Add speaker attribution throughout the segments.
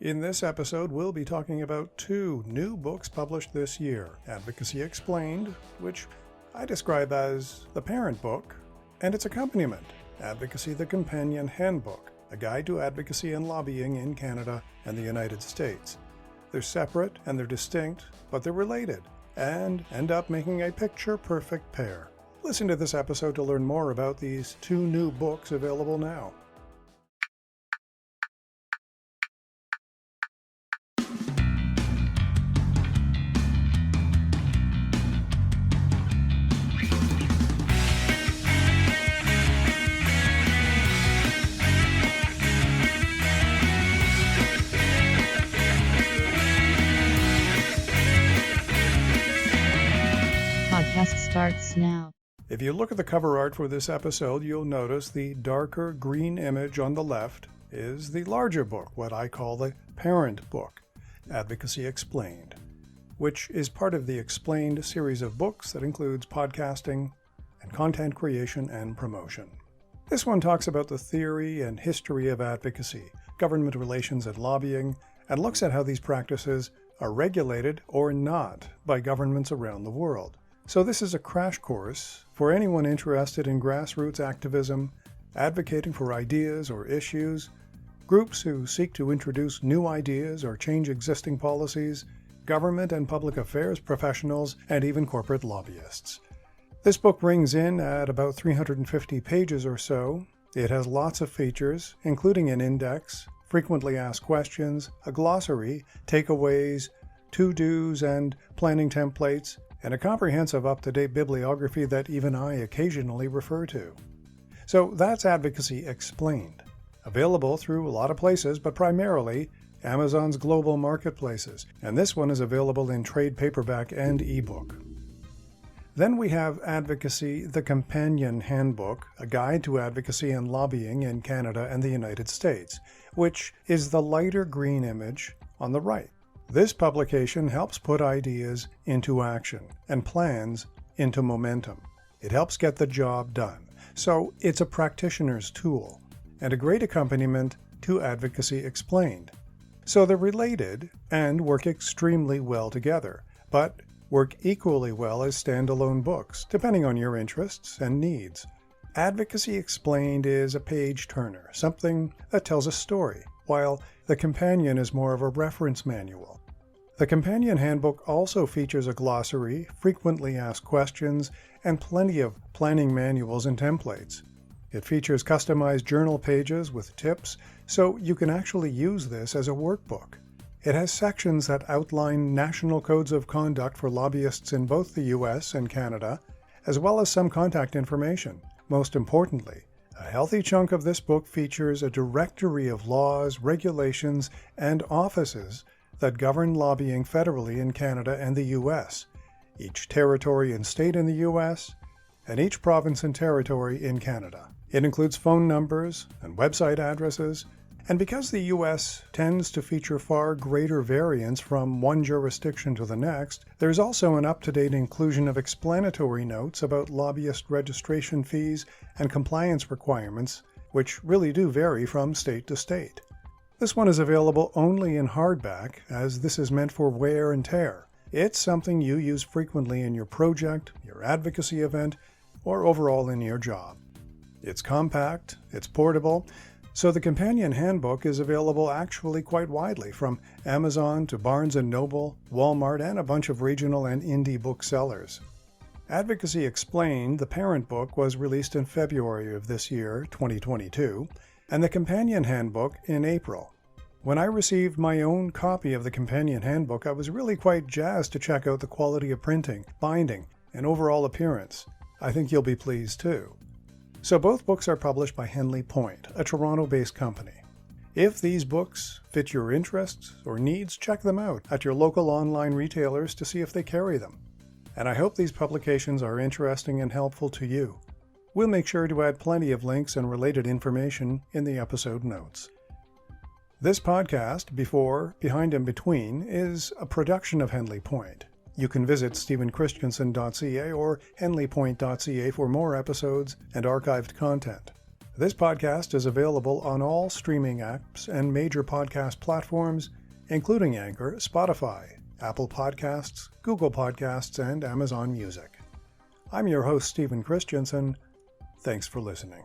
Speaker 1: In this episode, we'll be talking about two new books published this year, Advocacy Explained, which I describe as the parent book, and its accompaniment, Advocacy the Companion Handbook, a guide to advocacy and lobbying in Canada and the United States. They're separate and they're distinct, but they're related, and end up making a picture-perfect pair. Listen to this episode to learn more about these two new books available now.
Speaker 2: Podcast starts now.
Speaker 1: If you look at the cover art for this episode, you'll notice the darker green image on the left is the larger book, what I call the parent book, Advocacy Explained, which is part of the Explained series of books that includes podcasting and content creation and promotion. This one talks about the theory and history of advocacy, government relations and lobbying, and looks at how these practices are regulated or not by governments around the world. So this is a crash course for anyone interested in grassroots activism, advocating for ideas or issues, groups who seek to introduce new ideas or change existing policies, government and public affairs professionals, and even corporate lobbyists. This book rings in at about 350 pages or so. It has lots of features, including an index, frequently asked questions, a glossary, takeaways, to-dos and planning templates, and a comprehensive up-to-date bibliography that even I occasionally refer to. So that's Advocacy Explained, available through a lot of places, but primarily Amazon's global marketplaces, and this one is available in trade paperback and ebook. Then we have Advocacy the Companion Handbook, a guide to advocacy and lobbying in Canada and the United States, which is the lighter green image on the right. This publication helps put ideas into action and plans into momentum. It helps get the job done. So it's a practitioner's tool and a great accompaniment to Advocacy Explained. So they're related and work extremely well together, but work equally well as standalone books, depending on your interests and needs. Advocacy Explained is a page-turner, something that tells a story, while the Companion is more of a reference manual. The Companion Handbook also features a glossary, frequently asked questions, and plenty of planning manuals and templates. It features customized journal pages with tips, so you can actually use this as a workbook. It has sections that outline national codes of conduct for lobbyists in both the US and Canada, as well as some contact information. Most importantly, a healthy chunk of this book features a directory of laws, regulations, and offices that govern lobbying federally in Canada and the US, each territory and state in the US, and each province and territory in Canada. It includes phone numbers and website addresses, and because the US tends to feature far greater variance from one jurisdiction to the next, there's also an up-to-date inclusion of explanatory notes about lobbyist registration fees and compliance requirements, which really do vary from state to state. This one is available only in hardback, as this is meant for wear and tear. It's something you use frequently in your project, your advocacy event, or overall in your job. It's compact, it's portable, so the Companion Handbook is available actually quite widely, from Amazon to Barnes & Noble, Walmart, and a bunch of regional and indie booksellers. Advocacy Explained, the parent book, was released in February of this year, 2022, and the Companion Handbook in April. When I received my own copy of the Companion Handbook, I was really quite jazzed to check out the quality of printing, binding, and overall appearance. I think you'll be pleased too. So both books are published by Henley Point, a Toronto-based company. If these books fit your interests or needs, check them out at your local online retailers to see if they carry them. And I hope these publications are interesting and helpful to you. We'll make sure to add plenty of links and related information in the episode notes. This podcast, Before, Behind and Between, is a production of Henley Point. You can visit stephenchristiansen.ca or henleypoint.ca for more episodes and archived content. This podcast is available on all streaming apps and major podcast platforms, including Anchor, Spotify, Apple Podcasts, Google Podcasts, and Amazon Music. I'm your host, Stephen Christensen. Thanks for listening.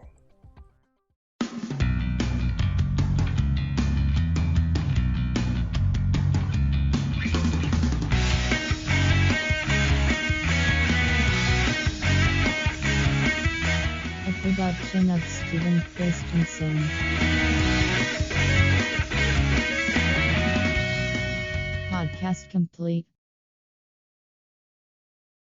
Speaker 2: A production of Stephen Christensen. Podcast complete.